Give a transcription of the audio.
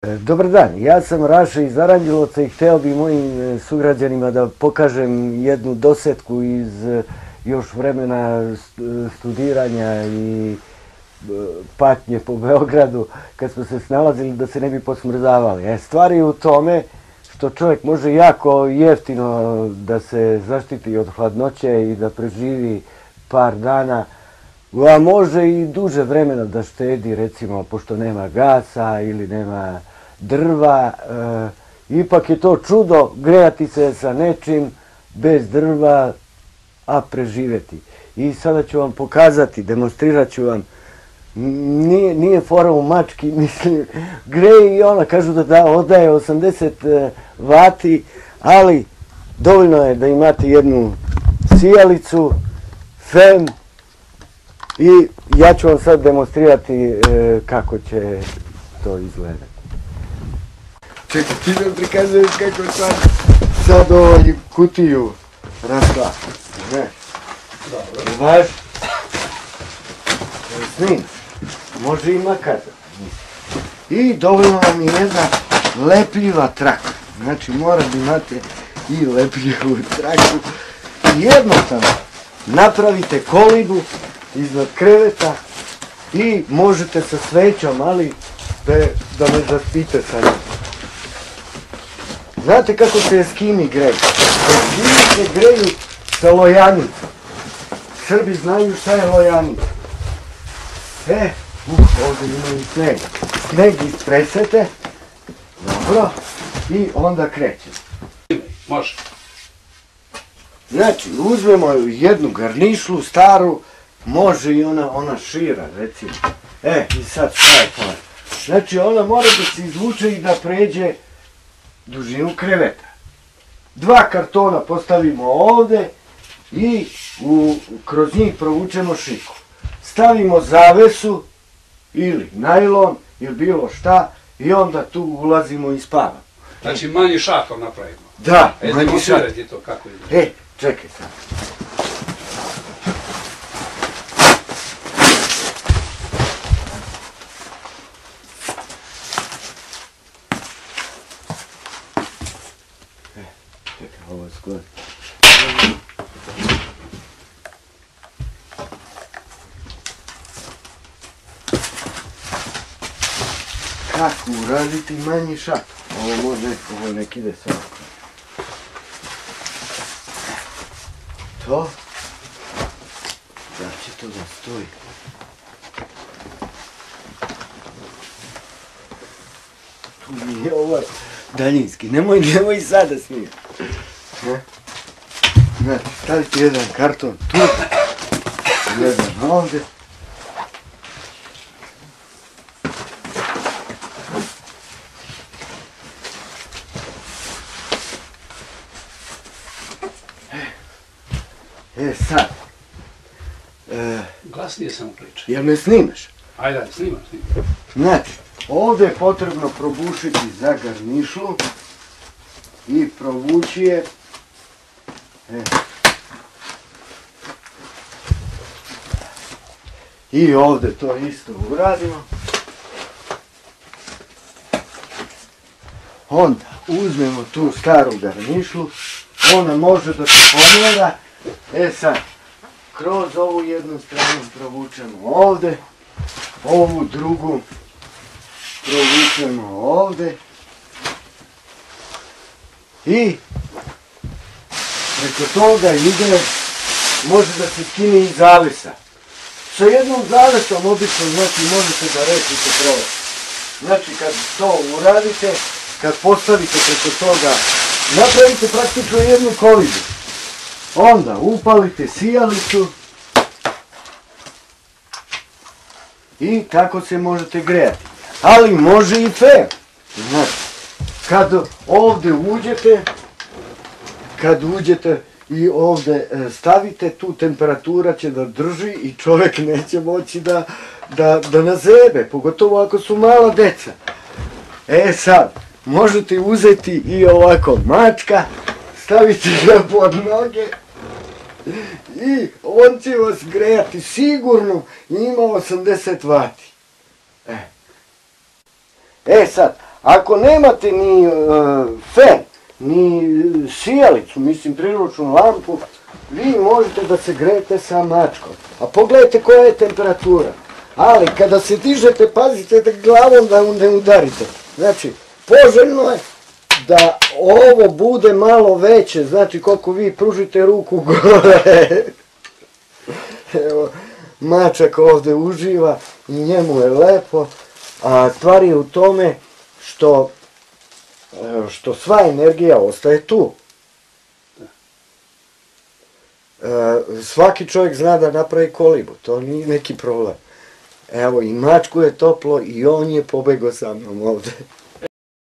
Dobar dan, ja sam Raša iz Aranđelovca i hteo bi mojim sugrađanima da pokažem jednu dosetku iz još vremena studiranja i patnje po Beogradu kad smo se snalazili da se ne bi posmrzavali. Stvar je u tome što čovjek može jako jeftino da se zaštiti od hladnoće i da preživi par dana, a može i duže vremena da štedi, recimo, pošto nema gasa ili nema drva. Ipak je to čudo grejati se sa nečim bez drva, a preživeti. I sada ću vam pokazati, demonstrirat ću vam. Nije fora u mački, mislim, greje i ona, kažu da odaje 80 vati, ali dovoljno je da imate jednu sijalicu, fen, i ja ću vam sad demonstrirati kako će to izgledati. Čekaj, ti nam prikazujem kako sad kutiju rasla. Znaš? Dobro. Vaš? Snim. Može i makata. I dovoljno vam je jedna lepljiva traka. Znači mora da imate i lepljivu traku. I jednostavno napravite kolibu iznad kreveta i možete sa svećom, ali da me zaspite sa njim. Znate kako se eskimi greju? Eskimi se greju sa lojanicom. Srbi znaju šta je lojanica. Ovdje ima i sneg. Sneg istresete, dobro, i onda krećemo. Može. Znači, uzmemo jednu garnišlu staru, može i ona šira, recimo. I sad šta je to? Znači, ona mora da se izvuče i da pređe dužinu kreveta. 2 kartona postavimo ovde i kroz njih provučemo šiku. Stavimo zavesu ili najlon ili bilo šta i onda tu ulazimo i spavamo. Znači manji šator napravimo. Da, manji šator. Demonstrirati to kako ide. Čekaj sad. Čekaj, ovo je skoro. Kako uraditi manji šator? Ovo nek ide sve oko. To? Da će to da stoji. Tu nije ovaj daljinski. Nemoj sada snimati. Znači, stavite jedan karton tu, jedan ovde. Sad. Glasnije samo priča. Jel me snimaš? Ajde, snimam. Znači, ovdje je potrebno probušiti za garnišlu i provući je. I ovdje to isto uradimo. Onda uzmemo tu staru garnišlu, ona može da se pomjera. Sad, kroz ovu jednu stranu provučemo ovde, ovu drugu provučemo ovde i preko toga ide, može da se skine i zavesa. Sa jednom zavesom obično, znači, možete da rešite problem. Znači, kad to uradite, kad postavite preko toga, napravite praktično jednu kolibu. Onda upalite sijalicu i tako se možete grejati. Ali može i fen. Znači, kad ovdje uđete i ovdje stavite, tu temperatura će da drži i čovjek neće moći da nazebe, pogotovo ako su mala deca. Sad, možete uzeti i ovako mačka, staviti ga pod noge i on će vas grejati sigurno, ima 80 vati. Sad, Ako nemate ni fen, ni sijalicu, mislim priručnu lampu, vi možete da se grejete sa mačkom. A pogledajte koja je temperatura. Ali kada se dižete, pazite da glavom da ne udarite. Znači, poželjno je da ovo bude malo veće, znači koliko vi pružite ruku gore. Evo, mačak ovde uživa i njemu je lepo, a stvar je u tome što sva energija ostaje tu. Svaki čovjek zna da napravi kolibu, to nije neki problem. Evo, i mačku je toplo i on je pobegao sa mnom ovde.